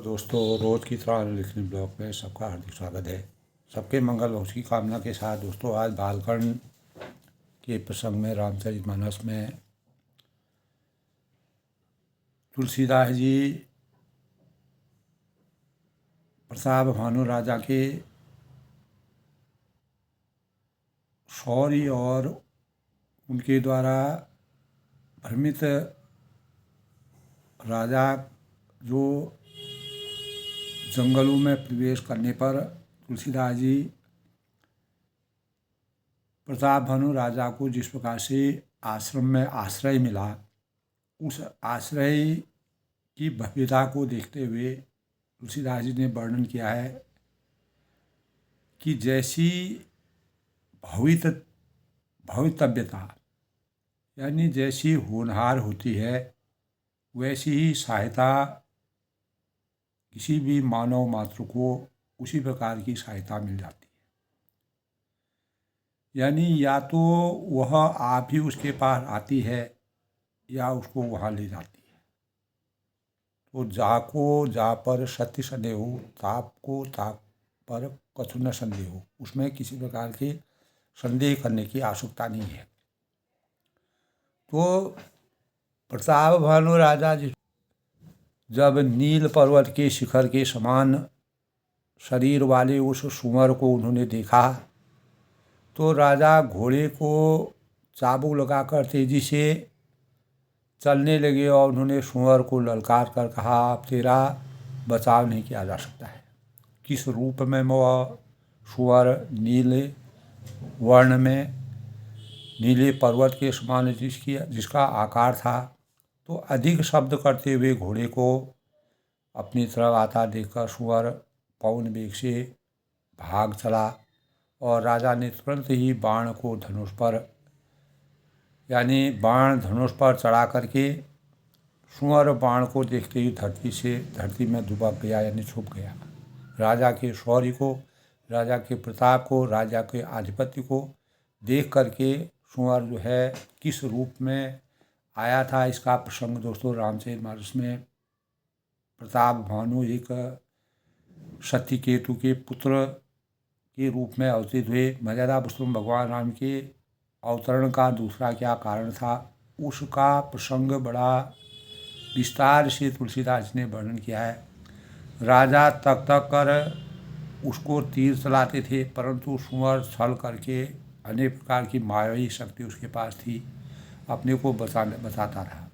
दोस्तों, रोज़ की तरह लिखने ब्लॉग में सबका हार्दिक स्वागत है। सबके मंगल भविष्य की कामना के साथ दोस्तों, आज बालखंड के प्रसंग में रामचरितमानस में तुलसीदास जी प्रताप भानु राजा के शौर्य और उनके द्वारा भ्रमित राजा जो जंगलों में प्रवेश करने पर तुलसीदास जी प्रताप भानु राजा को जिस प्रकार से आश्रम में आश्रय मिला, उस आश्रय की भव्यता को देखते हुए तुलसीदास जी ने वर्णन किया है कि जैसी भवितव्यता यानी जैसी होनहार होती है, वैसी ही सहायता किसी भी मानव मात्र को उसी प्रकार की सहायता मिल जाती है। यानी या तो वह आप ही उसके पास आती है या उसको वहाँ ले जाती है। तो जाको जा पर सत्य संदेह हो, ताप को ताप पर कछु न संदेह हो, उसमें किसी प्रकार के संदेह करने की आवश्यकता नहीं है। तो प्रताप भानु राजा जी जब नील पर्वत के शिखर के समान शरीर वाले उस सुअर को उन्होंने देखा, तो राजा घोड़े को चाबुक लगाकर तेजी से चलने लगे और उन्होंने सुअर को ललकार कर कहा, अब तेरा बचाव नहीं किया जा सकता है। किस रूप में वह सुअर नीले वर्ण में नीले पर्वत के समान जिसका आकार था, तो अधिक शब्द करते हुए घोड़े को अपनी तरफ आता देखकर सुअर पवन वेग से भाग चला और राजा ने तुरंत ही बाण को धनुष पर यानी बाण धनुष पर चढ़ा करके सुअर बाण को देखते ही धरती में दुबक गया, यानी छुप गया। राजा के शौर्य को, राजा के प्रताप को, राजा के आधिपत्य को देख करके सुअर जो है किस रूप में आया था, इसका प्रसंग दोस्तों रामचरितमानस में प्रताप भानु एक सत्यकेतु के पुत्र के रूप में अवतरित हुए। मर्यादा पुरुषोत्तम भगवान राम के अवतरण का दूसरा क्या कारण था, उसका प्रसंग बड़ा विस्तार से तुलसीदास ने वर्णन किया है। राजा तक तक कर उसको तीर चलाते थे, परंतु सुअर छल करके अनेक प्रकार की मायावी शक्ति उसके पास थी, अपने को बचाता रहा।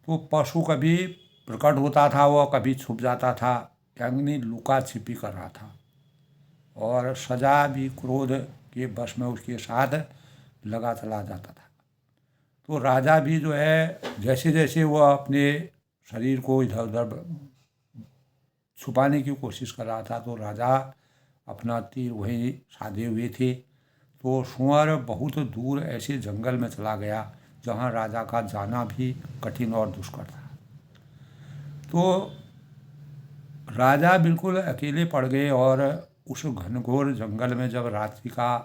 तो पशु कभी प्रकट होता था, वह कभी छुप जाता था, यानी लुका छिपी कर रहा था, और सजा भी क्रोध के वश में उसके साथ लगा चला जाता था। तो राजा भी जो है जैसे जैसे वह अपने शरीर को इधर उधर छुपाने की कोशिश कर रहा था, तो राजा अपना तीर वहीं साधे हुए थे। तो सुअर बहुत दूर ऐसे जंगल में चला गया जहाँ राजा का जाना भी कठिन और दुष्कर था। तो राजा बिल्कुल अकेले पड़ गए और उस घनघोर जंगल में जब रात्रि का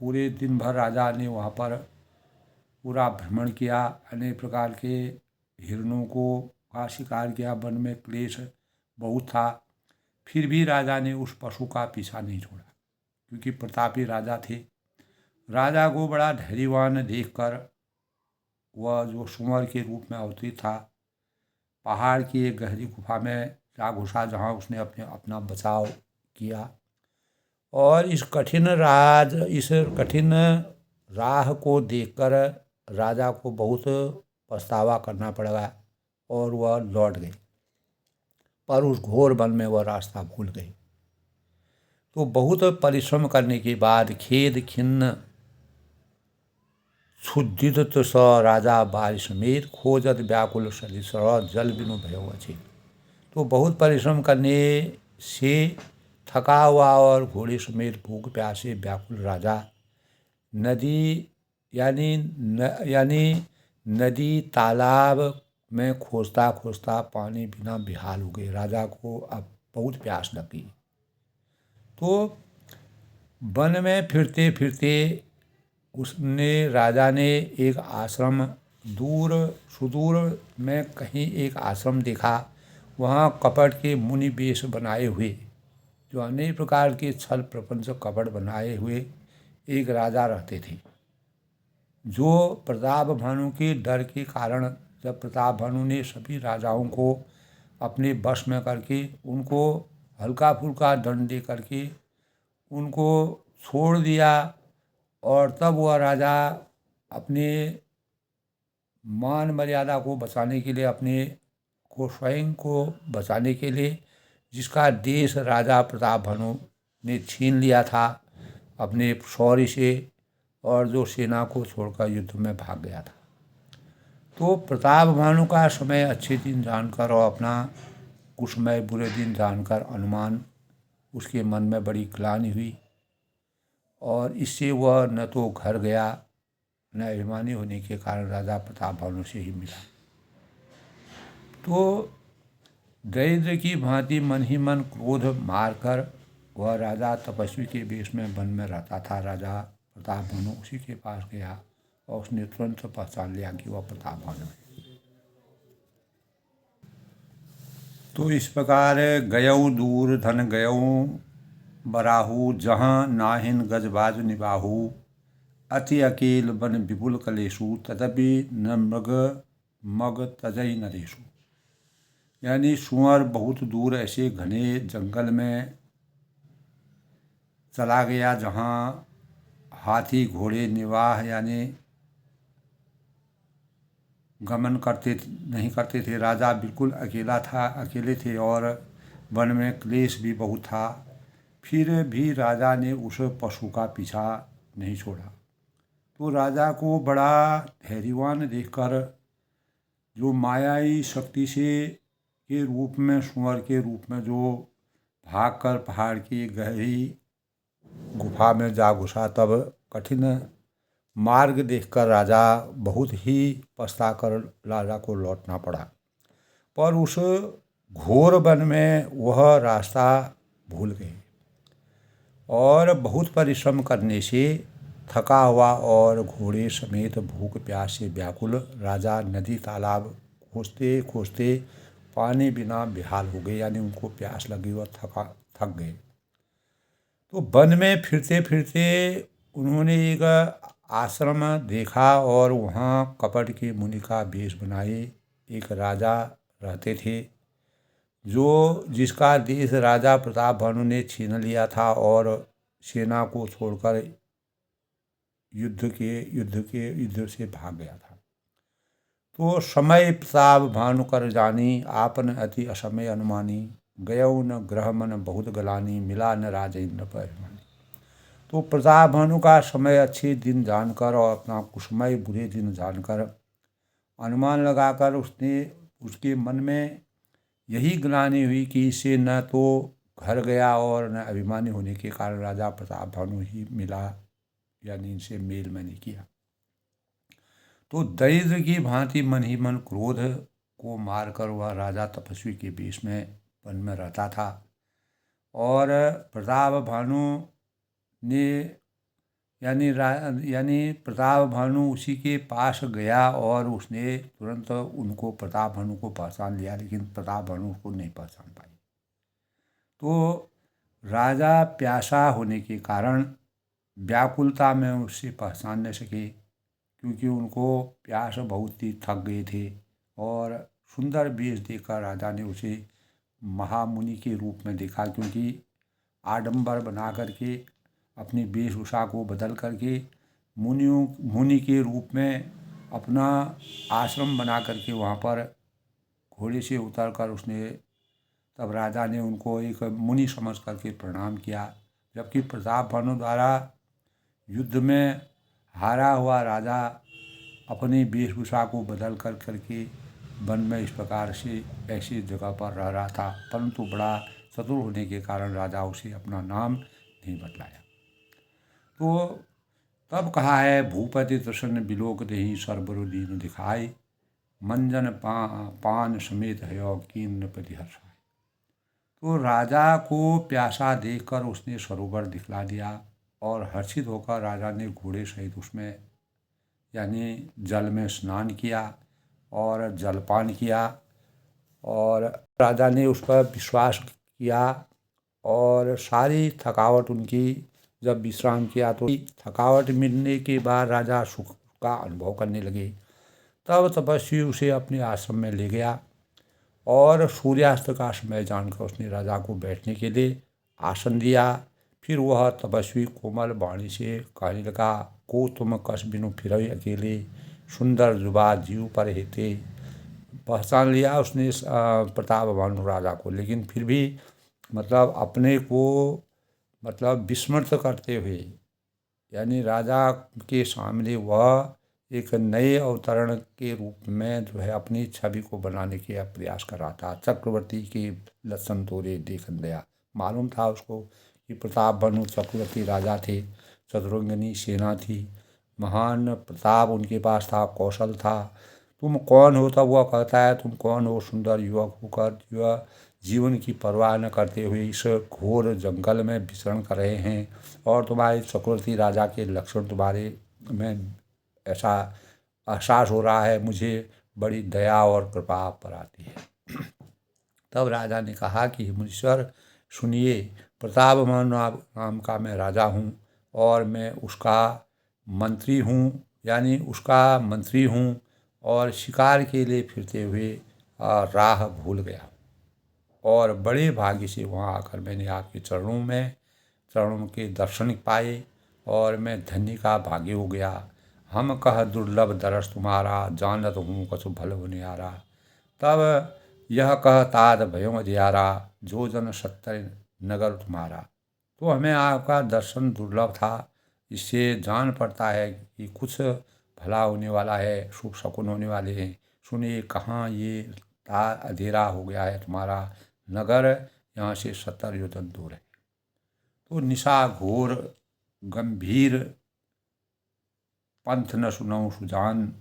पूरे दिन भर राजा ने वहाँ पर पूरा भ्रमण किया, अनेक प्रकार के हिरणों का शिकार किया, वन में क्लेश बहुत था, फिर भी राजा ने उस पशु का पीछा नहीं छोड़ा, क्योंकि प्रतापी राजा थे। राजा को बड़ा धैर्यवान देखकर वह जो सुअर के रूप में अवतरित था, पहाड़ की एक गहरी गुफा में जा घुसा, जहाँ उसने अपना बचाव किया। और इस कठिन राह को देखकर राजा को बहुत पछतावा करना पड़ा और वह लौट गए, पर उस घोर वन में वह रास्ता भूल गए। तो बहुत परिश्रम करने के बाद खेद खिन्न क्षुधित स राजा बारि समेत खोजत व्याकुल सलिस जल बिनु भयो अछे। तो बहुत परिश्रम करने से थका हुआ और घोड़े समेत भूख प्यासे व्याकुल राजा यानी नदी तालाब में खोजता खोजता पानी बिना बेहाल हो गए। राजा को अब बहुत प्यास लगी। तो वन में फिरते फिरते राजा ने एक आश्रम सुदूर में कहीं एक आश्रम देखा। वहाँ कपट के मुनि वेश बनाए हुए, जो अनेक प्रकार के छल प्रपंच कपट बनाए हुए एक राजा रहते थे। जो प्रताप भानु के डर के कारण जब प्रताप भानु ने सभी राजाओं को अपने वश में करके उनको हल्का फुल्का दंड दे करके उनको छोड़ दिया, और तब वह राजा अपने मान मर्यादा को बचाने के लिए, अपने को स्वयं को बचाने के लिए, जिसका देश राजा प्रताप भानु ने छीन लिया था अपने शौर्य से, और जो सेना को छोड़कर युद्ध में भाग गया था। तो प्रताप भानु का समय अच्छे दिन जानकर और अपना कुसमय बुरे दिन जानकर अनुमान उसके मन में बड़ी ग्लानि हुई, और इससे वह न तो घर गया, न अभिमानी होने के कारण राजा प्रताप भानु से ही मिला। तो दरिद्र की भांति मन ही मन क्रोध मारकर वह राजा तपस्वी के वेश में वन में रहता था। राजा प्रताप भानु उसी के पास गया और उसने तुरंत पहचान लिया कि वह प्रताप भानु है। तो इस प्रकार गयऊ दूर धन गयऊ बराहू, जहाँ नाहिन गजबाज निबाहू, अति अकेल बन विपुल कलेशु, तदपि न मृग मग तजई नरेशु। यानी सुअर बहुत दूर ऐसे घने जंगल में चला गया जहाँ हाथी घोड़े निवाह यानी गमन नहीं करते थे। राजा बिल्कुल अकेला था, अकेले थे, और वन में क्लेश भी बहुत था। फिर भी राजा ने उस पशु का पीछा नहीं छोड़ा। तो राजा को बड़ा धैर्यवान देखकर, जो मायाई शक्ति से के रूप में, सुअर के रूप में जो भागकर पहाड़ की गहरी गुफा में जा घुसा, तब कठिन मार्ग देखकर राजा बहुत ही पछताकर राजा को लौटना पड़ा। पर उस घोर वन में वह रास्ता भूल गए, और बहुत परिश्रम करने से थका हुआ और घोड़े समेत भूख प्यास से व्याकुल राजा नदी तालाब खोजते खोजते पानी बिना बेहाल हो गए, यानी उनको प्यास लगी और थक गए। तो वन में फिरते फिरते उन्होंने एक आश्रम देखा, और वहाँ कपट के मुनि का वेश बनाए एक राजा रहते थे, जो जिसका देश राजा प्रताप भानु ने छीन लिया था और सेना को छोड़कर युद्ध से भाग गया था। तो समय प्रताप भानु कर जानी, आपन अति असमय अनुमानी, गयऊ न ग्रह मन बहुत गलानी, मिला न राजेंद्र पर अभिमानी। तो प्रताप भानु का समय अच्छे दिन जानकर और अपना कुसमय बुरे दिन जानकर अनुमान लगाकर उसके मन में यही ग्लानि हुई कि इसे न तो घर गया और न अभिमानी होने के कारण राजा प्रताप भानु ही मिला, यानी इनसे मेल मैंने किया। तो दरिद्र की भांति मन ही मन क्रोध को मारकर वह राजा तपस्वी के वेश में वन में रहता था, और प्रताप भानु ने यानी प्रताप भानु उसी के पास गया, और उसने तुरंत उनको प्रताप भानु को पहचान लिया, लेकिन प्रताप भानु उसको नहीं पहचान पाई। तो राजा प्यासा होने के कारण व्याकुलता में उससे पहचान न सके, क्योंकि उनको प्यास बहुत ही थक गए थे, और सुंदर वेश देखकर राजा ने उसे महामुनि के रूप में देखा, क्योंकि आडंबर बना करके अपनी वेशभूषा को बदल करके मुनि के रूप में अपना आश्रम बना करके वहाँ पर घोड़े से उतर कर उसने, तब राजा ने उनको एक मुनि समझ करके प्रणाम किया। जबकि प्रताप भानु द्वारा युद्ध में हारा हुआ राजा अपनी वेशभूषा को बदल करके वन में इस प्रकार से ऐसी जगह पर रह रहा था, परंतु बड़ा चतुर होने के कारण राजा उसे अपना नाम नहीं बतलाया। तो तब कहा है, भूपति तृष्ण बिलोक देहि, सर्वरु दीन दिखाई, मंजन पान समेत है कीन नृपति हर्षाय। तो राजा को प्यासा देखकर उसने सरोवर दिखला दिया, और हर्षित होकर राजा ने घोड़े सहित उसमें यानी जल में स्नान किया और जलपान किया, और राजा ने उस पर विश्वास किया और सारी थकावट उनकी जब विश्राम किया तो थकावट मिटने के बाद राजा सुख का अनुभव करने लगे। तब तपस्वी उसे अपने आश्रम में ले गया और सूर्यास्त का समय जानकर उसने राजा को बैठने के लिए आसन दिया। फिर वह तपस्वी कोमल वाणी से कहने लगा, को तुम कस बिनु फिरई अकेले, सुंदर जुबा जीव पर हेते। पहचान लिया उसने प्रतापभानु राजा को, लेकिन फिर भी मतलब अपने को मतलब विस्मृत करते हुए, यानी राजा के सामने वह एक नए अवतरण के रूप में जो है अपनी छवि को बनाने के प्रयास कर रहा था। चक्रवर्ती के लक्षण तोरे देख गया, मालूम था उसको कि प्रतापभानु चक्रवर्ती राजा थे, चतुरंगिनी सेना थी, महान प्रताप उनके पास था, कौशल था। तुम कौन हो? तब वह कहता है, तुम कौन हो सुंदर युवक होकर यह जीवन की परवाह न करते हुए इस घोर जंगल में विचरण कर रहे हैं, और तुम्हारे चक्रवर्ती राजा के लक्षण तुम्हारे में ऐसा एहसास हो रहा है, मुझे बड़ी दया और कृपा आप पर आती है। तब राजा ने कहा कि मुनीश्वर सुनिए, प्रतापभानु नाम का मैं राजा हूँ और मैं उसका मंत्री हूँ, यानी उसका मंत्री हूँ, और शिकार के लिए फिरते हुए राह भूल गया और बड़े भाग्य से वहाँ आकर मैंने आपके चरणों के दर्शन पाए और मैं धन्य का भाग्य हो गया। हम कह दुर्लभ दरस तुम्हारा, जानत हूँ कछु भल होने आ रहा। तब यह कह तात भयो अधियारा, जो जन सत्तर नगर तुम्हारा। तो हमें आपका दर्शन दुर्लभ था, इससे जान पड़ता है कि कुछ भला होने वाला है, शुभ शकुन होने वाले हैं। सुनिए, कहाँ ये अंधेरा हो गया है तुम्हारा नगर, यहाँ से 70 योजन दूर है। तो निशा घोर गंभीर पंथ न सुनऊँ सुजान,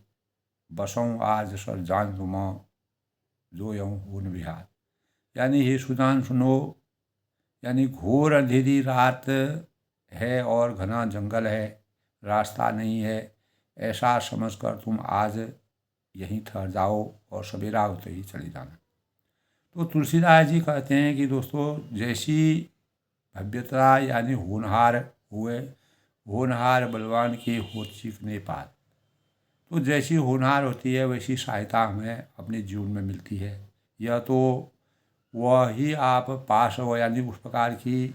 बसऊँ आज सर जान तुमा, जो यूँ हुन विहार। यानी हे सुजान सुनो, यानी घोर अंधेरी रात है और घना जंगल है, रास्ता नहीं है, ऐसा समझकर तुम आज यहीं ठहर जाओ और सवेरा होते ही चले जाना। तो तुलसीदास जी कहते हैं कि दोस्तों, जैसी भव्यता यानी होनहार बलवान के हो चीखने पात। तो जैसी होनहार होती है वैसी सहायता हमें अपने जीवन में मिलती है। यह तो वही आप पास हो, यानी उस प्रकार की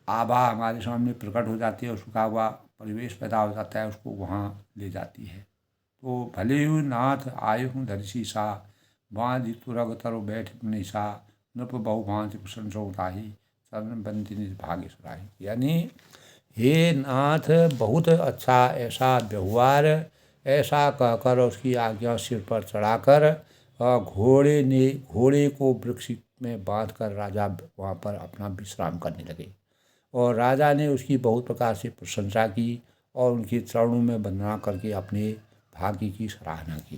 आभा हमारे सामने प्रकट हो जाती है, उसका हुआ परिवेश पैदा हो जाता है, उसको वहाँ ले जाती है। तो भले ही नाथ आए हूँ धरसी सा, बाँध तुरग तरो बैठ निशा, नृप बहु भांति प्रशंसा उताही, चरण बंदी निज भाग्य सुराही। यानी हे नाथ, बहुत अच्छा ऐसा व्यवहार, ऐसा कहकर उसकी आज्ञा सिर पर चढ़ाकर घोड़े को वृक्ष में बांधकर राजा वहाँ पर अपना विश्राम करने लगे। और राजा ने उसकी बहुत प्रकार से प्रशंसा की और उनके चरणों में वंदना करके अपने भाग्य की सराहना की।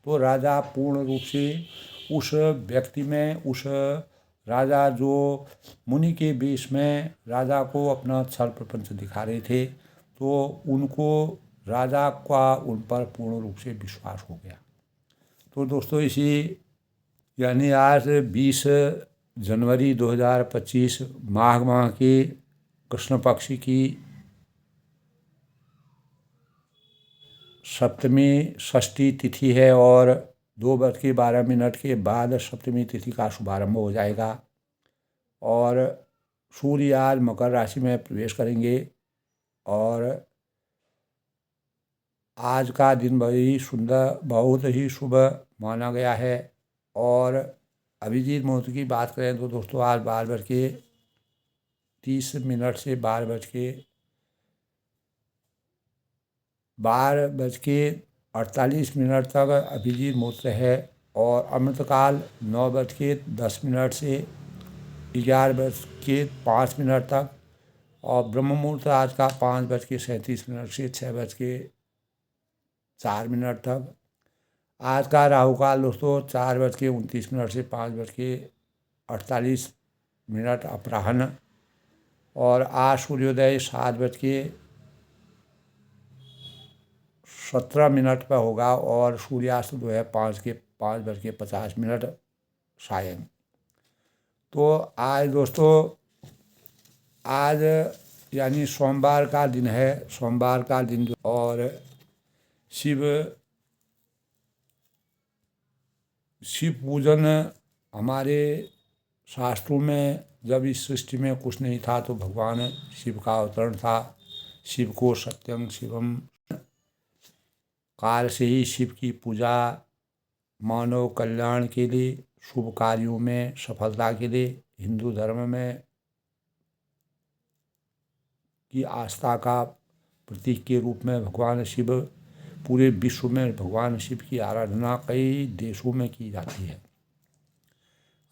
तो राजा पूर्ण रूप से उस व्यक्ति में, उस राजा जो मुनि के वेश में राजा को अपना छल प्रपंच दिखा रहे थे, तो उनको राजा का उन पर पूर्ण रूप से विश्वास हो गया। तो दोस्तों, इसी यानी आज 20 जनवरी 2025 माघ माह की कृष्ण पक्ष की सप्तमी षष्ठी तिथि है और 2:12 के बाद सप्तमी तिथि का शुभारंभ हो जाएगा और सूर्य आज मकर राशि में प्रवेश करेंगे। और आज का दिन बहुत ही शुभ माना गया है। और अभिजीत मुहूर्त की बात करें तो दोस्तों, आज 12:30 से 12:48 तक अभिजीत मुहूर्त है और अमृतकाल 9:10 से 11:05 तक और ब्रह्म मुहूर्त आज का 5:37 से 6:04 तक। आज का राहु काल दोस्तों 4:29 से 5:48 अपराह्न। और आज सूर्योदय 7:17 पर होगा और सूर्यास्त जो है 5:50 सायं। तो आज दोस्तों, आज यानी सोमवार का दिन है। सोमवार का दिन और शिव पूजन हमारे शास्त्रों में, जब इस सृष्टि में कुछ नहीं था तो भगवान शिव का अवतरण था। शिव को सत्यं शिवम काल से ही शिव की पूजा मानव कल्याण के लिए, शुभ कार्यों में सफलता के लिए हिंदू धर्म में की आस्था का प्रतीक के रूप में भगवान शिव, पूरे विश्व में भगवान शिव की आराधना कई देशों में की जाती है।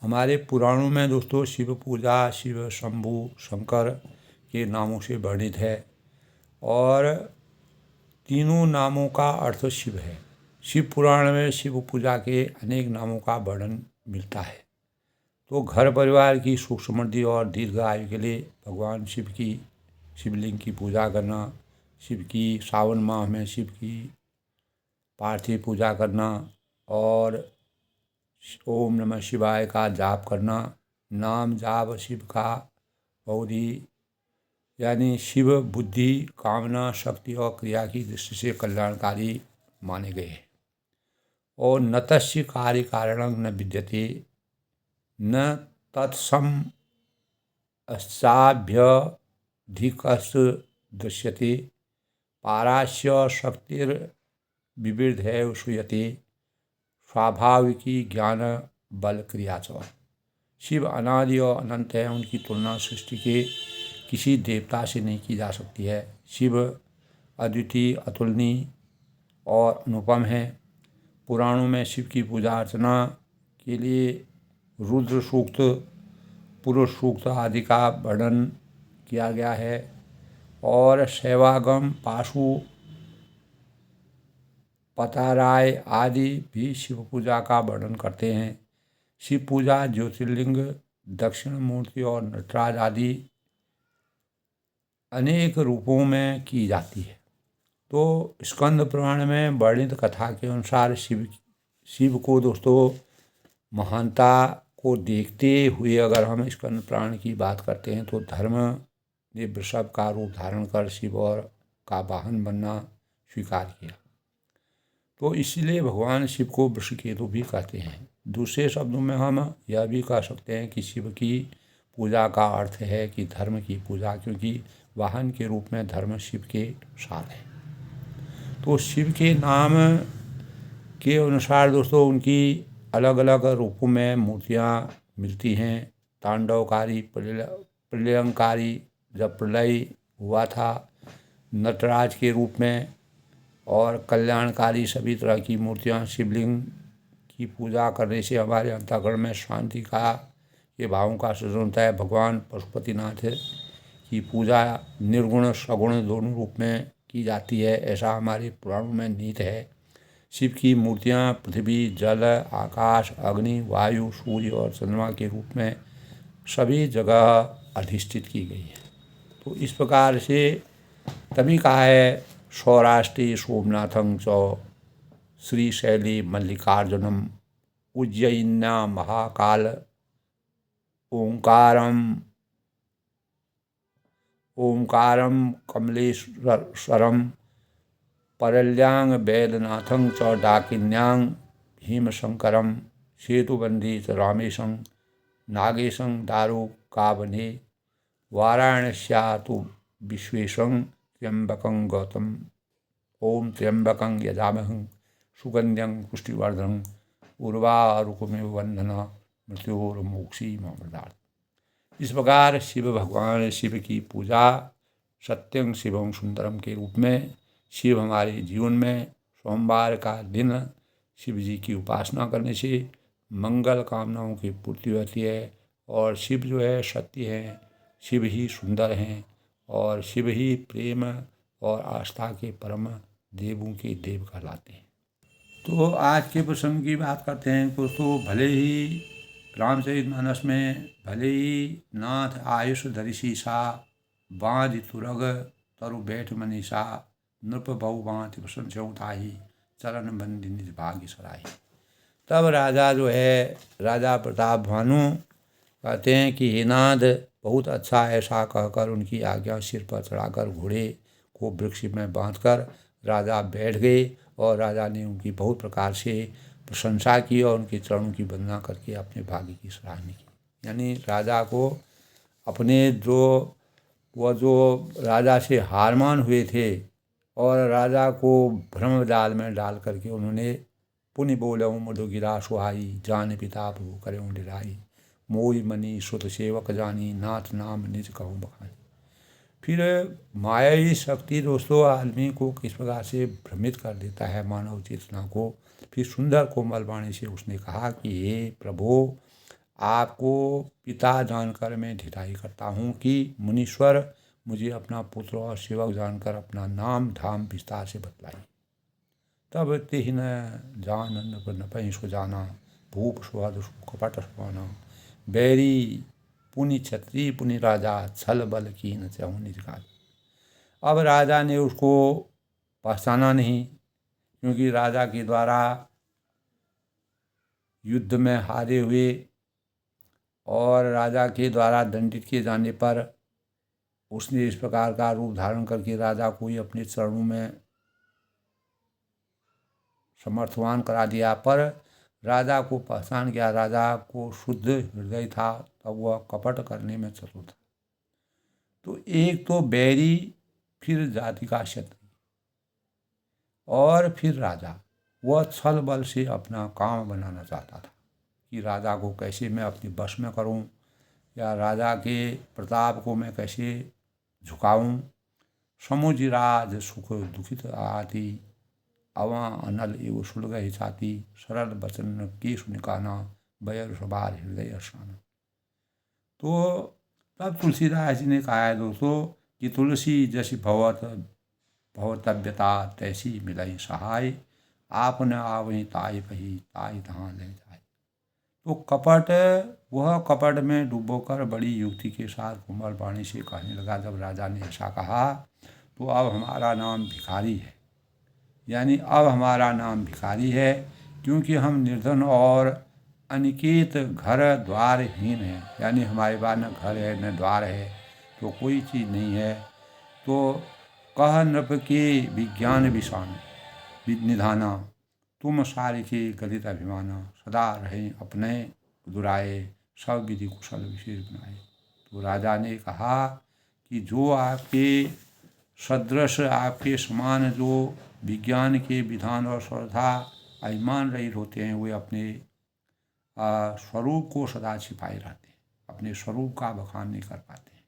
हमारे पुराणों में दोस्तों शिव पूजा शिव शंभु शंकर के नामों से वर्णित है और तीनों नामों का अर्थ शिव है। शिव पुराण में शिव पूजा के अनेक नामों का वर्णन मिलता है। तो घर परिवार की सुख समृद्धि और दीर्घ आयु के लिए भगवान शिव की शिवलिंग की पूजा करना, शिव की सावन माह में शिव की पार्थिव पूजा करना और ओम नमः शिवाय का जाप करना, नाम जाप शिव का बहुरी यानी शिव बुद्धि कामना शक्ति और क्रिया की दृष्टि से कल्याणकारी माने गए हैं। और न तस्य कार्य कारणं न विद्यते न तत्सम अस्याभ्यधिकस् दृश्यते पारास्य शक्तिर्विविधैव श्रूयते स्वाभाविकी ज्ञान बल क्रिया च। शिव अनादि और अनंत है, उनकी तुलना सृष्टि के किसी देवता से नहीं की जा सकती है। शिव अद्वितीय अतुलनीय और अनुपम है। पुराणों में शिव की पूजा अर्चना के लिए रुद्र सूक्त, पुरुष सूक्त आदि का वर्णन किया गया है और शैवागम पाशु पताराय आदि भी शिव पूजा का वर्णन करते हैं। शिव पूजा ज्योतिर्लिंग, दक्षिण मूर्ति और नटराज आदि अनेक रूपों में की जाती है। तो स्कंद पुराण में वर्णित कथा के अनुसार शिव को दोस्तों महानता को देखते हुए अगर हम स्कंद पुराण की बात करते हैं तो धर्म ने वृषभ का रूप धारण कर शिव और का वाहन बनना स्वीकार किया। तो इसलिए भगवान शिव को वृषकेतु भी कहते हैं। दूसरे शब्दों में हम यह भी कह सकते हैं कि शिव की पूजा का अर्थ है कि धर्म की पूजा, क्योंकि वाहन के रूप में धर्म शिव के साथ है। तो शिव के नाम के अनुसार दोस्तों उनकी अलग अलग रूपों में मूर्तियाँ मिलती हैं। तांडवकारी, प्रलयंकारी, जब प्रलय हुआ था नटराज के रूप में, और कल्याणकारी सभी तरह की मूर्तियाँ। शिवलिंग की पूजा करने से हमारे अंतःकरण में शांति का ये भावों का सृजन होता है। भगवान पशुपतिनाथ की पूजा निर्गुण सगुण दोनों रूप में की जाती है, ऐसा हमारे पुराणों में नीति है। शिव की मूर्तियाँ पृथ्वी, जल, आकाश, अग्नि, वायु, सूर्य और चंद्रमा के रूप में सभी जगह अधिष्ठित की गई है। तो इस प्रकार से तभी कहा है सौराष्ट्रे सोमनाथं च श्रीशैले मल्लिकार्जुनम उज्जयिन्या महाकाल ओंकारम कमलेश्वरम परल्यां वैद्यनाथं च डाकिन्यां भीमशंकरम सेतुबंधी च रामेशं नागेशं दारुकावने वाराणस्या तु विश्वेशं त्र्यंबकं गौतम ओम त्र्यंबकं यजामहं सुगंध्यं पुष्टिवर्धनं उर्वारुकमिव बंधना मृत्योर्मोक्षी मामृतात्। इस प्रकार शिव भगवान शिव की पूजा सत्यं शिवं सुंदरम के रूप में शिव हमारे जीवन में सोमवार का दिन शिव जी की उपासना करने से मंगल कामनाओं की पूर्ति होती है। और शिव जो है सत्य है, शिव ही सुंदर हैं और शिव ही प्रेम और आस्था के परम देवों के देव कहलाते हैं। तो आज के प्रसंग की बात करते हैं दोस्तों। भले ही रामचरितमानस में भले ही नाथ आयुष धरिसी सा बाँध तुरग तरु बैठ मनीषा नृप बहु बाँध प्रसन्न ताही चरण बंदी निज भाग्य सराही। तब राजा जो है, राजा प्रताप भानु कहते हैं कि हे नाथ, बहुत अच्छा। ऐसा कहकर उनकी आज्ञा सिर पर चढ़ाकर घोड़े को वृक्ष में बांधकर राजा बैठ गए और राजा ने उनकी बहुत प्रकार से प्रशंसा की और उनके चरणों की वंदना करके अपने भाग्य की सराहना की। यानी राजा को अपने जो राजा से हारमान हुए थे और राजा को भ्रम जाल में डाल करके उन्होंने पुनि बोलऊँ मधु गिरा सुहाई, जान पिता प्रभु करें डिराई, मोई मनी सुत सेवक जानी, नाथ नाम निज कहूँ बखानी। फिर मायावी शक्ति दोस्तों आदमी को किस प्रकार से भ्रमित कर देता है, मानव चेतना को। फिर सुंदर कोमल वाणी से उसने कहा कि हे प्रभु, आपको पिता जानकर मैं ढिठाई करता हूँ कि मुनीश्वर मुझे अपना पुत्र और सेवक जानकर अपना नाम धाम विस्तार से बतलाई। तब तेहि न जान न पही सो जाना, भूप सुहद कपट सुहाना, बैरी पुनि छत्री पुनि राजा, छल बल की न चाहूँ निज काज। अब राजा ने उसको पहचाना नहीं, क्योंकि राजा के द्वारा युद्ध में हारे हुए और राजा के द्वारा दंडित किए जाने पर उसने इस प्रकार का रूप धारण करके राजा को ही अपने चरणों में समर्थवान करा दिया। पर राजा को पहचान गया, राजा को शुद्ध हृदय था, तब वह कपट करने में चतुर था। तो एक तो बैरी, फिर जाति का क्षत्रिय और फिर राजा, वह छल बल से अपना काम बनाना चाहता था कि राजा को कैसे मैं अपने वश में करूं या राजा के प्रताप को मैं कैसे झुकाऊं। समुजिराज सुख दुखित आती, अवा अनल एवं सुलग ही छाती, सरल बचन के सुनिकाना, बैर सवार हृदय अशाना। तो तब तुलसीदास जी ने कहा है दोस्तों कि तुलसी जैसी भवतव्यता तैसी मिलाई सहाय, आपने आवही ताई कही ताई तहाँ ले जाए। तो कपट, वह कपट में डूबोकर बड़ी युक्ति के साथ कोमल वाणी से कहने लगा। जब राजा ने ऐसा कहा तो अब हमारा नाम भिखारी है, यानी अब हमारा नाम भिखारी है, क्योंकि हम निर्धन और अनिकेत घर द्वारहीन हैं। यानी हमारे पास न घर है न द्वार है, तो कोई चीज़ नहीं है। तो कह नृप के विज्ञान विषाण निधाना, तुम सारे के गलित अभिमाना, सदा रहे अपने दुराए, सब विधि कुशल विशेष बनाए। तो राजा ने कहा कि जो आपके सदृश, आपके समान जो विज्ञान के विधान और श्रद्धा अभिमान रहित होते हैं, वे अपने स्वरूप को सदा छिपाए रहते हैं, अपने स्वरूप का बखान नहीं कर पाते हैं।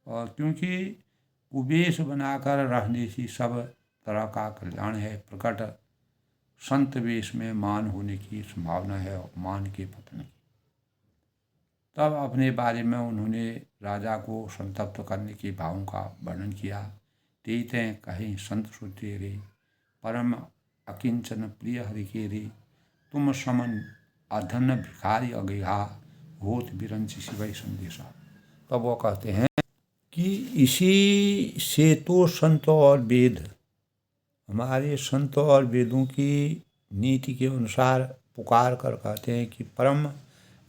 और क्योंकि उपवेश बनाकर रहने से सब तरह का कल्याण है, प्रकट संत वेश में मान होने की संभावना है, मान के पतन की। तब अपने बारे में उन्होंने राजा को संतप्त करने के भावों का वर्णन किया। तेते कहीं संत सुते रे, परम अकिंचन प्रिय हरि के रे, तुम समन अधन भिखारी अगेहा, होत बिरंच शिवय संदेशा। तब वो कहते हैं कि इसी से तो संत और वेद, हमारे संतों और वेदों की नीति के अनुसार पुकार कर कहते हैं कि परम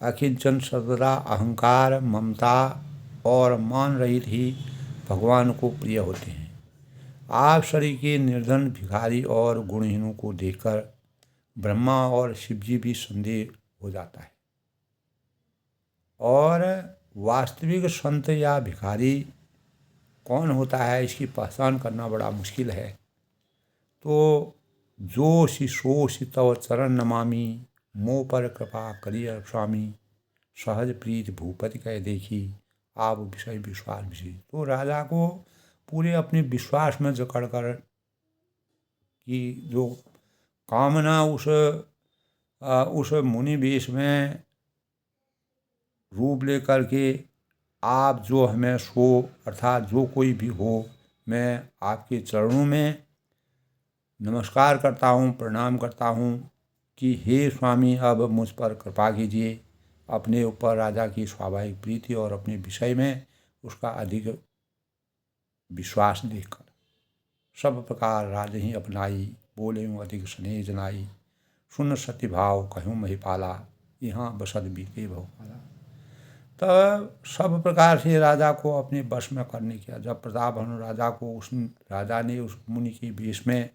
अकिंचन सर्वदा अहंकार, ममता और मान रहित ही भगवान को प्रिय होते हैं। आप शरीर के निर्धन, भिखारी और गुणहीनों को देखकर ब्रह्मा और शिव जी भी संदेह हो जाता है। और वास्तविक संत या भिखारी कौन होता है, इसकी पहचान करना बड़ा मुश्किल है। तो जो शिशोषि तव चरण नमामि, मोह पर कृपा करिय स्वामी, सहज प्रीत भूपति कह देखी, आप विषय विश्वास विषय। तो राजा को पूरे अपने विश्वास में जकड़ कर कि जो कामना उस मुनि वेश में रूप लेकर के, आप जो हमें सो, अर्थात जो कोई भी हो, मैं आपके चरणों में नमस्कार करता हूँ, प्रणाम करता हूँ कि हे स्वामी, अब मुझ पर कृपा कीजिए। अपने ऊपर राजा की स्वाभाविक प्रीति और अपने विषय में उसका अधिक विश्वास देखकर सब प्रकार राज ही अपनाई, बोले अधिक स्नेह जनाई, सुन सत्य भाव कहूँ महिपाला, यहाँ बसत बीते बहुपाला। तब सब प्रकार से राजा को अपने वश में करने किया। जब प्रतापभानु राजा को उस राजा ने उस मुनि के वेश में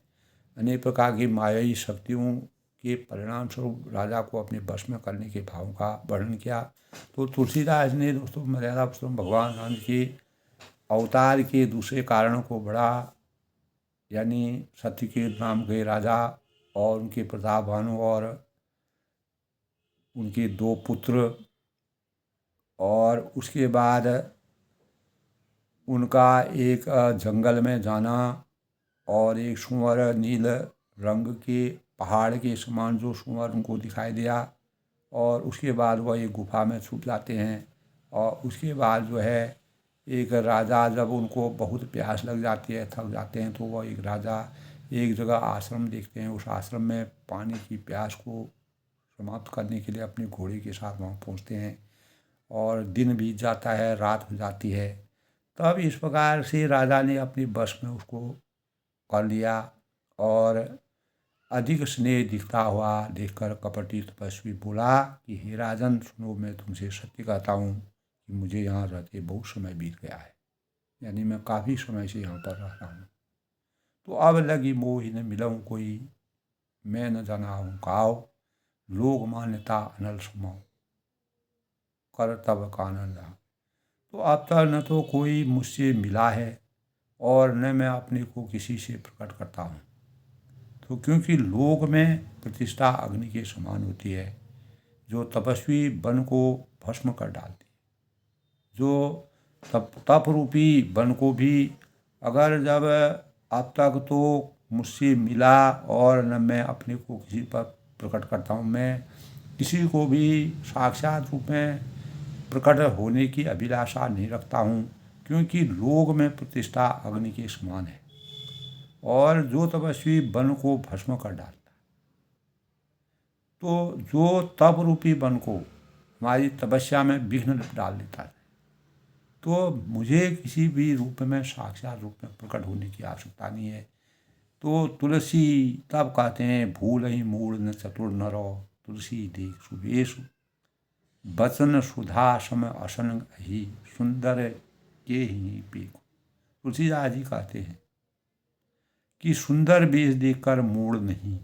अनेक प्रकार की मायावी शक्तियों के परिणाम स्वरूप राजा को अपने वश में करने के भावों का वर्णन किया, तो तुलसीदास ने दोस्तों मर्यादा पुरुषोत्तम भगवान राम के अवतार के दूसरे कारण को बड़ा, यानी सत्यकीर्त नाम के राजा और उनके प्रतापभानु और उनके 2 पुत्र, और उसके बाद उनका एक जंगल में जाना और एक सूअर नील रंग के पहाड़ के समान जो सूअर उनको दिखाई दिया, और उसके बाद वह एक गुफा में छुप जाते हैं। और उसके बाद जो है एक राजा, जब उनको बहुत प्यास लग जाती है, थक जाते हैं, तो वह एक राजा एक जगह आश्रम देखते हैं। उस आश्रम में पानी की प्यास को समाप्त करने के लिए अपने घोड़े के साथ वहाँ पहुँचते हैं, और दिन बीत जाता है, रात हो जाती है। तब इस प्रकार से राजा ने अपने बस में उसको कर लिया, और अधिक स्नेह दिखता हुआ देखकर कपटी तपस्वी बोला कि हे राजन सुनो, मैं तुमसे सत्य कहता हूँ कि मुझे यहाँ रहते बहुत समय बीत गया है, यानी मैं काफ़ी समय से यहाँ पर रह रहा हूँ। तो अब लगी मोहि न मिलऊँ कोई, मैं न जाना हूँ काव, लोग मान्यता अनल समाओ, कर तब कानन रहा। तो अब तक न तो कोई मुझसे मिला है और न मैं अपने को किसी से प्रकट करता हूँ। तो क्योंकि लोक में प्रतिष्ठा अग्नि के समान होती है, जो तपस्वी वन को भस्म कर डालती है। जो तप रूपी वन को भी अगर जब अब तक तो मुझसे मिला और न मैं अपने को किसी पर प्रकट करता हूँ, मैं किसी को भी साक्षात रूप में प्रकट होने की अभिलाषा नहीं रखता हूँ, क्योंकि लोक में प्रतिष्ठा अग्नि के समान है, और जो तपस्वी वन को भस्म कर डालता है, तो जो तप रूपी वन को हमारी तपस्या में विघ्न डाल देता है, तो मुझे किसी भी रूप में साक्षात रूप में प्रकट होने की आवश्यकता नहीं है। तो तुलसी तब कहते हैं भूल ही मूल न चतुर नरो, तुलसी देख सुबेशु, बचन सुधा सम असन ही, सुंदर के ही पेख। तुलसीदास जी कहते हैं कि सुंदर वेश देखकर मूढ़ नहीं,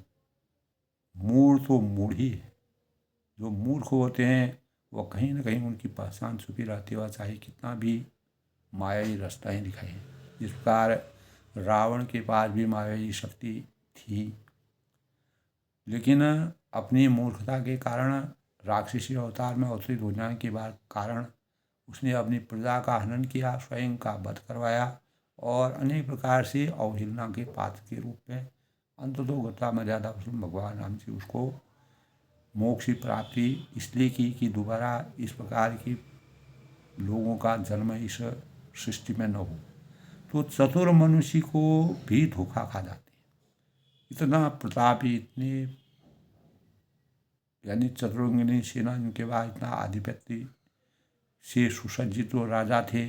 मूढ़ तो मूढ़ ही है। जो मूर्ख होते हैं वह कहीं ना कहीं उनकी पहचान छुपी रहती है, चाहे कितना भी मायावी रास्ताएं दिखाएं। जिस प्रकार रावण के पास भी मायावी शक्ति थी, लेकिन अपनी मूर्खता के कारण राक्षसी अवतार में अवतरित हो जाने के बाद कारण उसने अपनी प्रजा का हनन किया, स्वयं का वध करवाया, और अनेक प्रकार से अवहेलना के पात्र के रूप में अंततो गता मर्यादा पुरुषोत्तम भगवान राम जी उसको मोक्ष की प्राप्ति इसलिए की कि दोबारा इस प्रकार की लोगों का जन्म इस सृष्टि में न हो। तो चतुर मनुष्य को भी धोखा खा जाते हैं। इतना प्रतापी, इतने यानी चतुरंगिनी सेना इनके बाद इतना आधिपत्य से सुसज्जित जो राजा थे,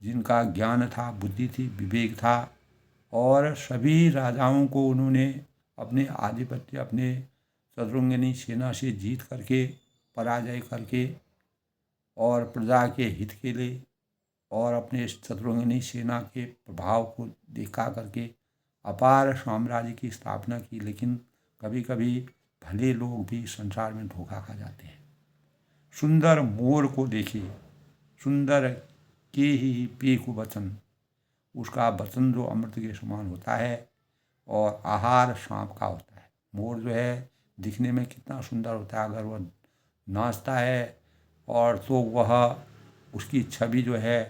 जिनका ज्ञान था, बुद्धि थी, विवेक था, और सभी राजाओं को उन्होंने अपने आधिपत्य, अपने चतुरंगिनी सेना से जीत करके, पराजय करके, और प्रजा के हित के लिए और अपने चतुरंगिनी सेना के प्रभाव को देखा करके अपार साम्राज्य की स्थापना की। लेकिन कभी कभी भले लोग भी संसार में धोखा खा जाते हैं। सुंदर मोर को देखिए, सुंदर के ही पेख वचन, उसका वचन जो अमृत के समान होता है, और आहार सांप का होता है। मोर जो है दिखने में कितना सुंदर होता है, अगर वह नाचता है और तो वह उसकी छवि जो है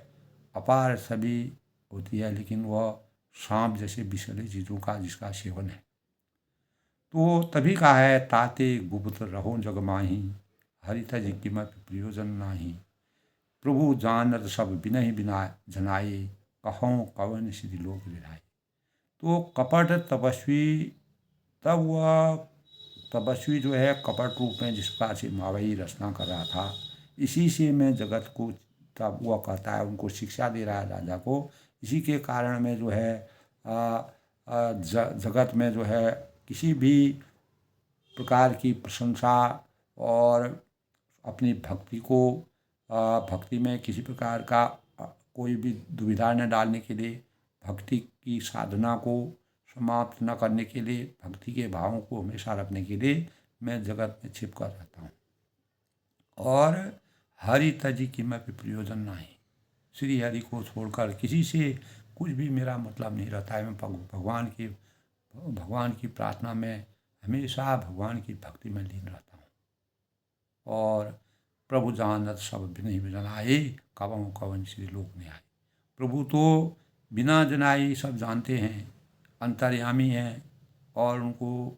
अपार छवि होती है, लेकिन वह सांप जैसे विषैले चीज़ों का जिसका सेवन है। तो तभी कहा है ताते गुप्त रहो जग माही, हरित किमत प्रयोजन नाही, प्रभु जानत सब बिनहि बिना जनाए, कहों कवन सिद्धि लोक विधाय। तो कपट तपस्वी, तब वह तपस्वी जो है कपट रूप में जिस प्रकार से मायावी रचना कर रहा था, इसी से मैं जगत को, तब वह कहता है उनको शिक्षा दे रहा है राजा को, इसी के कारण में जो है जगत में जो है किसी भी प्रकार की प्रशंसा और अपनी भक्ति में किसी प्रकार का कोई भी दुविधा न डालने के लिए, भक्ति की साधना को समाप्त न करने के लिए, भक्ति के भावों को हमेशा रखने के लिए मैं जगत में छिप कर रहता हूँ। और हरि तजी की मैं प्रयोजन नहीं, श्री हरि को छोड़कर किसी से कुछ भी मेरा मतलब नहीं रहता है। मैं भगवान की प्रार्थना में हमेशा भगवान की भक्ति में लीन रहता हूँ। और प्रभु जानत सब बिनहि जनाए, कवहुँ कवन श्री लोक में आए। प्रभु तो बिना जनाए सब जानते हैं, अंतर्यामी हैं, और उनको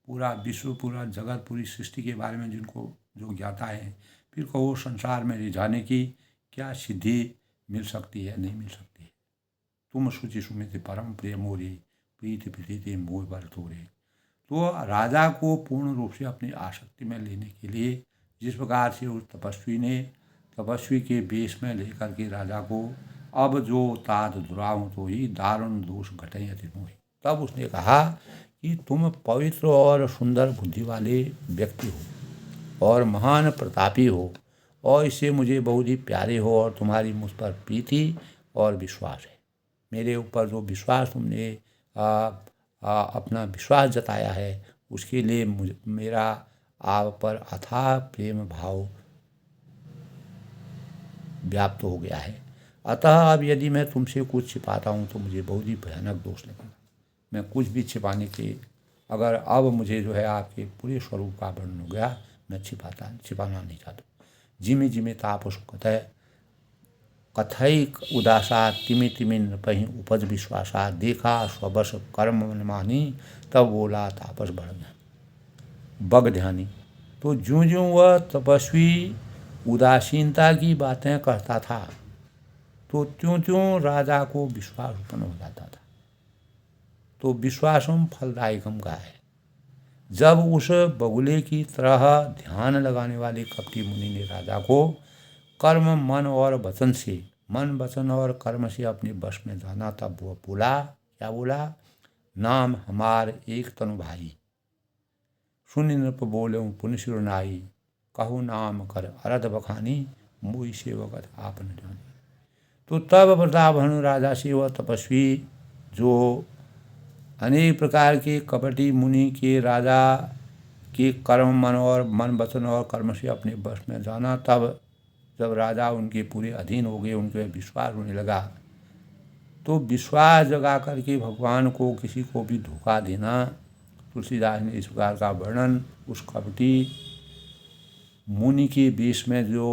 पूरा विश्व, पूरा जगत, पूरी सृष्टि के बारे में जिनको जो ज्ञाता है, फिर कहो संसार में रिझाने की क्या सिद्धि मिल सकती है? नहीं मिल सकती है। तुम शुचि सुमित परम प्रिय मोरे, प्रीति प्रीति मोह बर तोरे। तो राजा को पूर्ण रूप से अपनी आसक्ति में लेने के लिए जिस प्रकार से उस तपस्वी के वेश में लेकर के राजा को अब जो तात दुराऊं तो ही दारुण दोष घटे अति मोहि, तब उसने कहा कि तुम पवित्र और सुंदर बुद्धि वाले व्यक्ति हो और महान प्रतापी हो, और इससे मुझे बहुत ही प्यारे हो, और तुम्हारी मुझ पर प्रीति और विश्वास है। मेरे ऊपर जो विश्वास तुमने अपना विश्वास जताया है, उसके लिए मेरा आप पर अथाह प्रेम भाव व्याप्त हो गया है। अतः अब यदि मैं तुमसे कुछ छिपाता हूँ तो मुझे बहुत ही भयानक दोष लगेगा। मैं कुछ भी छिपाने के, अगर अब मुझे जो है आपके पूरे स्वरूप का वर्णन हो गया, मैं छिपाना नहीं चाहता। जिमे जिमे तापस कथैक उदासा तिमि तिमि नृपहि उपज विश्वासा, देखा स्वबस कर्म मन मानी, तब बोला तापस बग ध्यानी। तो ज्यों ज्यों वह तपस्वी उदासीनता की बातें करता था, तो त्यों त्यों राजा को विश्वास उत्पन्न हो जाता था। तो विश्वासम फलदायकम का है। जब उस बगुले की तरह ध्यान लगाने वाले कपटी मुनि ने राजा को कर्म मन और वचन से, मन वचन और कर्म से अपने वश में जाना, तब वह बोला, क्या बोला? नाम हमार एक तनु भाई, सुनि नृप बोले पुनि सिर नाई, कहु नाम कर अरद बखानी, मोहि सेवकत आप न जानी। तो तब प्रतापधनु राजा से वह तपस्वी, जो अनेक प्रकार के कपटी मुनि के राजा के कर्म मन वचन और कर्म से अपने वश में जाना, तब जब राजा उनके पूरे अधीन हो गए, उनके विश्वास होने लगा, तो विश्वास जगा करके भगवान को किसी को भी धोखा देना, तुलसीदास ने इस प्रकार का वर्णन उस कपटी मुनि के वेश में जो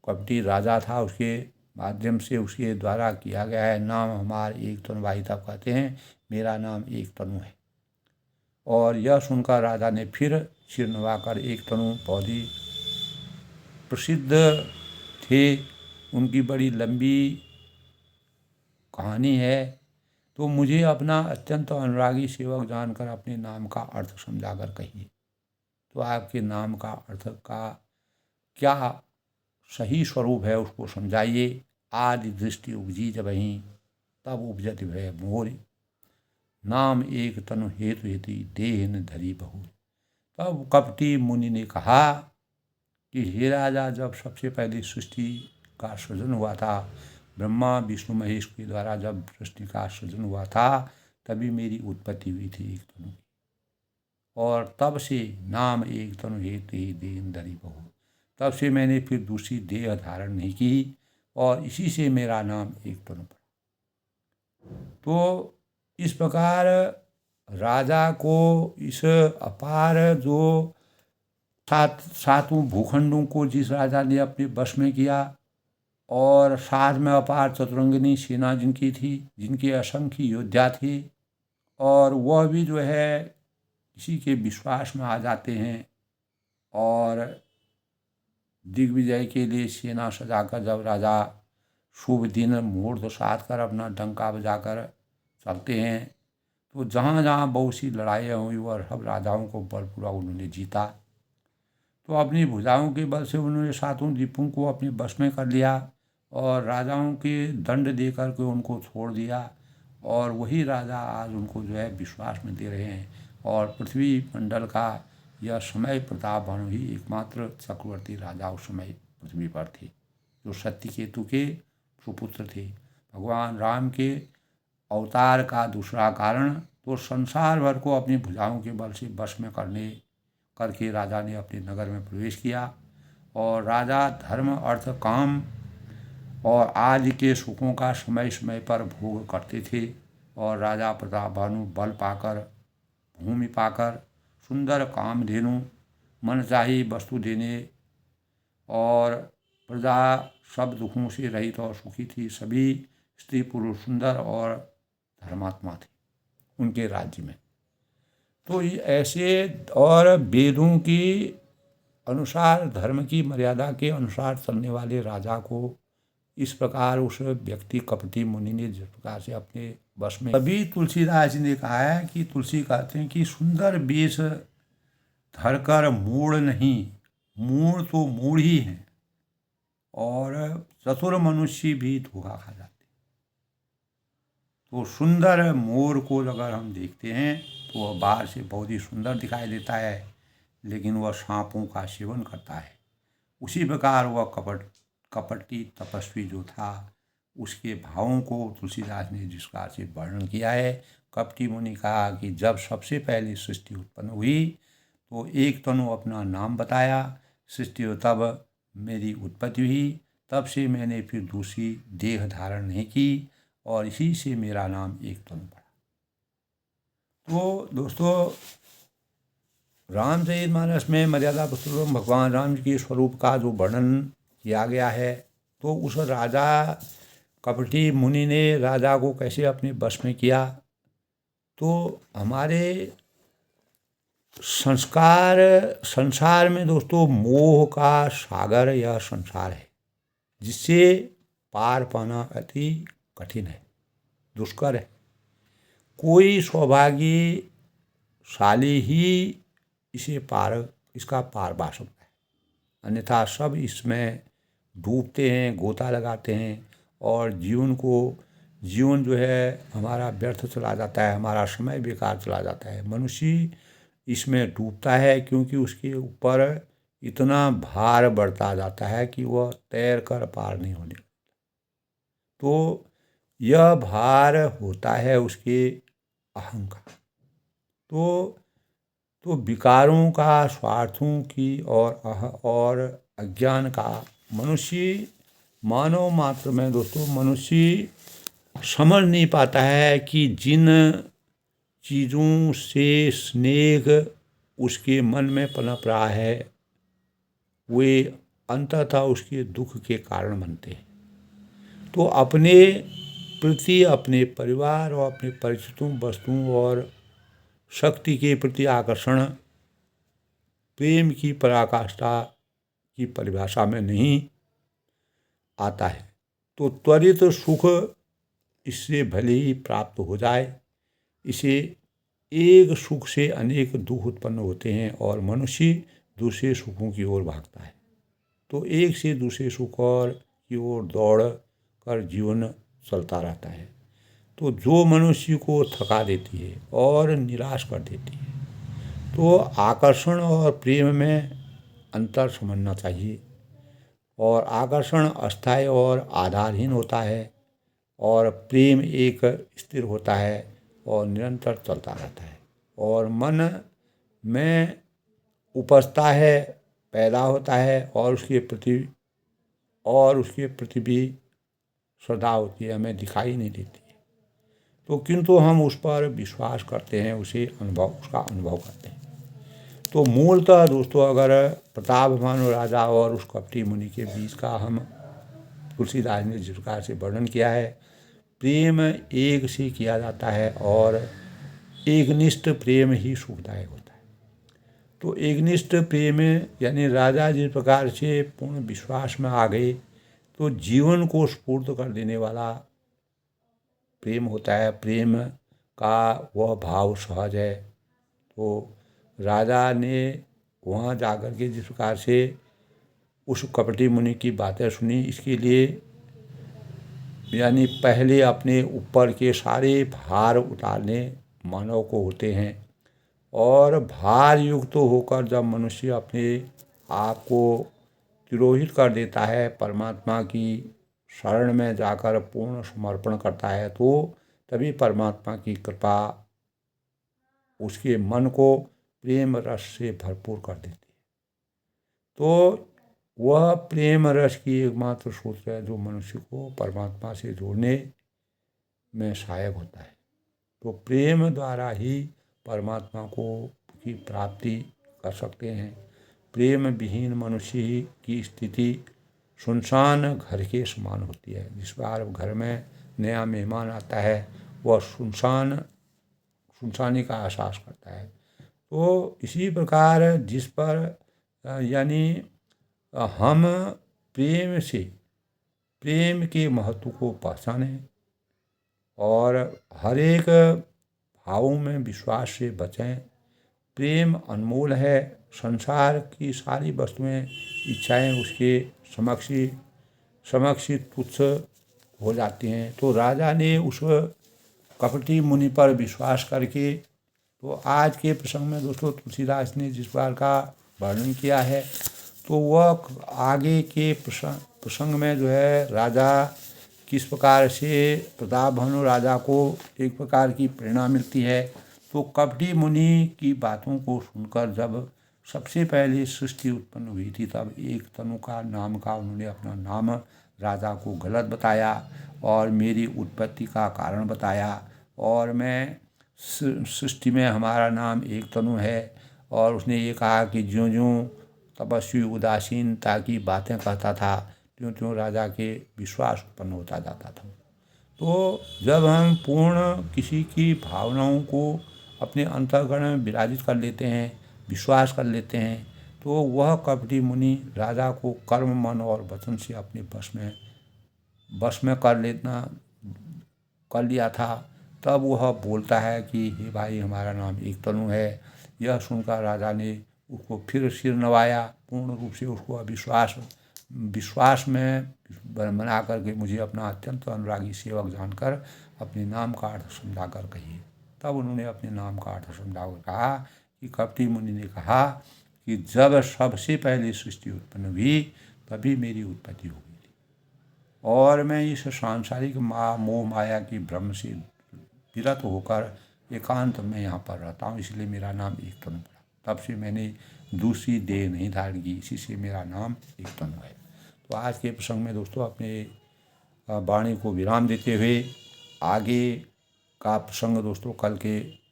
कपटी राजा था उसके माध्यम से, उसके द्वारा किया गया है। नाम हमार एक तनु भाई, तब कहते हैं मेरा नाम एक तनु है। और यह सुनकर राजा ने फिर सिर नवाकर, एक तनु बहुत ही प्रसिद्ध थे, उनकी बड़ी लंबी कहानी है। तो मुझे अपना अत्यंत अनुरागी सेवक जानकर अपने नाम का अर्थ समझाकर कहिए। तो आपके नाम का अर्थ का क्या सही स्वरूप है उसको समझाइए। आदि दृष्टि उपजी जब ही, तब उपजति भय मोर, नाम एक तनु हेतु हेतु देह न धरी बहु। तब कपटी मुनि ने कहा कि हे राजा, जब सबसे पहले सृष्टि का सृजन हुआ था, ब्रह्मा विष्णु महेश के द्वारा जब सृष्टि का सृजन हुआ था, तभी मेरी उत्पत्ति हुई थी एक तनु की, और तब से नाम एक तनु हेतु ही देह धरी बहु, तब से मैंने फिर दूसरी देह धारण नहीं की, और इसी से मेरा नाम एक तनु पड़ा। तो इस प्रकार राजा को इस अपार जो सातों भूखंडों को जिस राजा ने अपने वश में किया, और साथ में अपार चतुरंगिनी सेना जिनकी थी, जिनके असंख्य योद्धा थे, और वह भी जो है किसी के विश्वास में आ जाते हैं, और दिग्विजय के लिए सेना सजाकर जब राजा शुभ दिन मुहूर्त साध कर अपना डंका बजाकर चलते हैं, तो जहाँ जहाँ बहुत सी लड़ाइयाँ हुई वह सब राजाओं को बलपूर्वक उन्होंने जीता। तो अपनी भुजाओं के बल से उन्होंने सातों द्वीपों को अपने बस में कर लिया, और राजाओं के दंड दे करके उनको छोड़ दिया, और वही राजा आज उनको जो है विश्वास में दे रहे हैं, और पृथ्वी मंडल का यह समय प्रताप भानु ही एकमात्र चक्रवर्ती राजा उस समय पृथ्वी पर थे, जो सत्यकेतु के सुपुत्र थे। भगवान राम के अवतार का दूसरा कारण तो संसार भर को अपनी भुजाओं के बल से वश में करके राजा ने अपने नगर में प्रवेश किया, और राजा धर्म अर्थ काम और आदि के सुखों का समय समय पर भोग करते थे। और राजा प्रताप भानु बल पाकर, भूमि पाकर, सुंदर कामधेनु, मनचाही वस्तु देने और प्रजा सब दुखों से रहित और सुखी थी। सभी स्त्री पुरुष सुंदर और धर्मात्मा थे उनके राज्य में। तो ये ऐसे और वेदों की अनुसार, धर्म की मर्यादा के अनुसार चलने वाले राजा को इस प्रकार उस व्यक्ति कपटी मुनि ने जिस प्रकार से अपने वश में, तभी तुलसीदास जी ने कहा है कि तुलसी कहते हैं कि सुंदर वेश धरकर मूढ़ नहीं, मूढ़ तो मूढ़ ही हैं, और चतुर मनुष्य भी धोखा खा जाते। तो सुंदर मोर को अगर हम देखते हैं तो वह बाहर से बहुत ही सुंदर दिखाई देता है, लेकिन वह सांपों का सेवन करता है। उसी प्रकार वह कपटी तपस्वी जो था, उसके भावों को तुलसीदास ने जिस प्रकार से वर्णन किया है। कपटी मुनि कहा कि जब सबसे पहले सृष्टि उत्पन्न हुई तो एक तनु अपना नाम बताया, सृष्टि हो तब मेरी उत्पत्ति हुई, तब से मैंने फिर दूसरी देह धारण नहीं की, और इसी से मेरा नाम एक तनु पड़ा। तो दोस्तों, रामचरितमानस में मर्यादा पुरुषोत्तम भगवान राम के स्वरूप का जो वर्णन किया गया है, तो उस राजा कपटी मुनि ने राजा को कैसे अपने वश में किया। तो हमारे संसार में दोस्तों मोह का सागर यह संसार है, जिससे पार पाना अति कठिन है, दुष्कर है। कोई सौभाग्यशाली ही इसका पार पा सकता है, अन्यथा सब इसमें डूबते हैं, गोता लगाते हैं, और जीवन जो है हमारा व्यर्थ चला जाता है, हमारा समय बेकार चला जाता है। मनुष्य इसमें डूबता है क्योंकि उसके ऊपर इतना भार बढ़ता जाता है कि वह तैर कर पार नहीं होने। तो यह भार होता है उसके अहंकार। तो विकारों का, स्वार्थों की और अज्ञान का मानव मात्र में दोस्तों मनुष्य समझ नहीं पाता है कि जिन चीज़ों से स्नेह उसके मन में पनप रहा है वे अंततः उसके दुख के कारण बनते हैं। तो अपने प्रति, अपने परिवार और अपने परिचितों, वस्तुओं और शक्ति के प्रति आकर्षण प्रेम की पराकाष्ठा की परिभाषा में नहीं आता है। तो त्वरित सुख इससे भले ही प्राप्त हो जाए, इसे एक सुख से अनेक दुख उत्पन्न होते हैं और मनुष्य दूसरे सुखों की ओर भागता है। तो एक से दूसरे सुख की ओर दौड़ कर जीवन चलता रहता है। तो जो मनुष्य को थका देती है और निराश कर देती है, तो आकर्षण और प्रेम में अंतर समझना चाहिए। और आकर्षण अस्थायी और आधारहीन होता है, और प्रेम एक स्थिर होता है और निरंतर चलता रहता है, और मन में उपजता है, पैदा होता है, और उसके प्रति भी श्रद्धा होती है, हमें दिखाई नहीं देती है। तो किंतु हम उस पर विश्वास करते हैं, उसका अनुभव करते हैं। तो मूलतः दोस्तों, अगर प्रताप भानु राजा और उस कपटी मुनि के बीच का हम तुलसीदास ने जिस प्रकार से वर्णन किया है, प्रेम एक से किया जाता है और एकनिष्ठ प्रेम ही सुखदायक होता है। तो एकनिष्ठ प्रेम यानी राजा जिस प्रकार से पूर्ण विश्वास में आ गए, तो जीवन को स्फूर्त कर देने वाला प्रेम होता है। प्रेम का वह भाव सहज है। तो राजा ने वहाँ जाकर के जिस प्रकार से उस कपटी मुनि की बातें सुनी, इसके लिए यानी पहले अपने ऊपर के सारे भार उतारने मानव को होते हैं, और भार युक्त होकर जब मनुष्य अपने आप को तिरोहित कर देता है, परमात्मा की शरण में जाकर पूर्ण समर्पण करता है, तो तभी परमात्मा की कृपा उसके मन को प्रेम रस से भरपूर कर देती है। तो वह प्रेम रस की एकमात्र स्रोत है जो मनुष्य को परमात्मा से जोड़ने में सहायक होता है। तो प्रेम द्वारा ही परमात्मा को की प्राप्ति कर सकते हैं। प्रेम विहीन मनुष्य की स्थिति सुनसान घर के समान होती है। जिस बार घर में नया मेहमान आता है वह सुनसानी का एहसास करता है। तो इसी प्रकार जिस पर यानी हम प्रेम के महत्व को पहचानें और हर एक भावों में विश्वास से बचें। प्रेम अनमोल है। संसार की सारी वस्तुएं, इच्छाएं उसके समक्ष तुच्छ हो जाती हैं। तो राजा ने उस कपटी मुनि पर विश्वास करके, तो आज के प्रसंग में दोस्तों तुलसीदास ने जिस बार का वर्णन किया है, तो वह आगे के प्रसंग में जो है राजा किस प्रकार से प्रतापभानु राजा को एक प्रकार की प्रेरणा मिलती है। तो कपटी मुनि की बातों को सुनकर जब सबसे पहले सृष्टि उत्पन्न हुई थी, तब एक तनु का नाम का उन्होंने अपना नाम राजा को गलत बताया और मेरी उत्पत्ति का कारण बताया, और मैं सृष्टि में हमारा नाम एक तनु है। और उसने ये कहा कि ज्यों ज्यों तपस्वी उदासीनता की बातें कहता था, त्यों त्यों राजा के विश्वास उत्पन्न होता जाता था। तो जब हम पूर्ण किसी की भावनाओं को अपने अंतःकरण में विराजित कर लेते हैं, विश्वास कर लेते हैं, तो वह कपटी मुनि राजा को कर्म, मन और वचन से अपने बस में कर लिया था। तब वह बोलता है कि हे भाई, हमारा नाम एक तनु है। यह सुनकर राजा ने उसको फिर सिर नवाया, पूर्ण रूप से उसको विश्वास में बना करके मुझे अपना अत्यंत अनुरागी सेवक जानकर अपने नाम का अर्थ समझाकर कहिए। तब उन्होंने अपने नाम का अर्थ समझाकर कहा कि कपटी मुनि ने कहा कि जब सबसे पहले सृष्टि उत्पन्न हुई तभी मेरी उत्पत्ति हो गई थी, और मैं इस सांसारिक मोह माया की भ्रम से विरत होकर एकांत में यहाँ पर रहता हूँ, इसलिए मेरा नाम एक तनु पड़ा। तब से मैंने दूसरी देह नहीं धारण की, इसी से मेरा नाम एक तनु है। तो आज के प्रसंग में दोस्तों अपने वाणी को विराम देते हुए आगे का प्रसंग दोस्तों कल के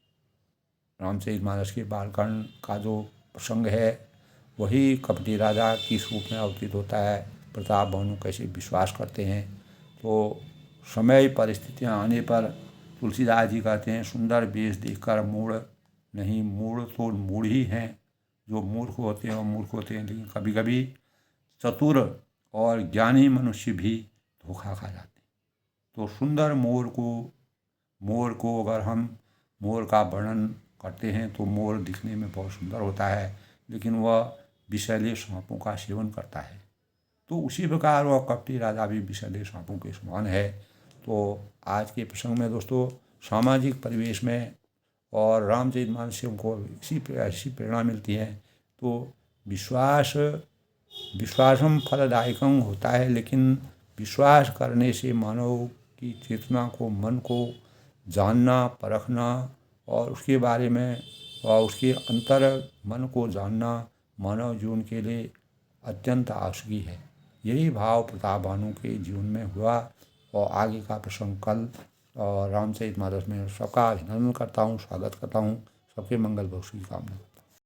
रामचरितमानस के बालकांड का जो प्रसंग है वही कपटी राजा किस रूप में अवतीत होता है, प्रतापभानु कैसे विश्वास करते हैं। तो समय परिस्थितियां आने पर तुलसीदास जी कहते हैं, सुंदर वेश देखकर मूढ़ नहीं, मूढ़ तो मूढ़ ही हैं। जो मूर्ख होते हैं वो मूर्ख होते हैं, लेकिन कभी कभी चतुर और ज्ञानी मनुष्य भी धोखा खा जाते हैं। तो सुंदर मोर को अगर हम मोर का वर्णन करते हैं तो मोर दिखने में बहुत सुंदर होता है, लेकिन वह विषैले सांपों का सेवन करता है। तो उसी प्रकार वह कपटी राजा भी विषैले सांपों के समान है। तो आज के प्रसंग में दोस्तों सामाजिक परिवेश में और रामचरितमानस से हमको ऐसी प्रेरणा मिलती है। तो विश्वासम फलदायकम होता है, लेकिन विश्वास करने से मानव की चेतना को, मन को जानना, परखना और उसके बारे में और उसके अंतर मन को जानना मानव जीवन के लिए अत्यंत आवश्यकी है। यही भाव प्रतापभानु के जीवन में हुआ और आगे का प्रसंग कल और रामचरितमानस में सबका अभिनंदन करता हूँ, स्वागत करता हूँ। सबके मंगल भविष्य की कामना।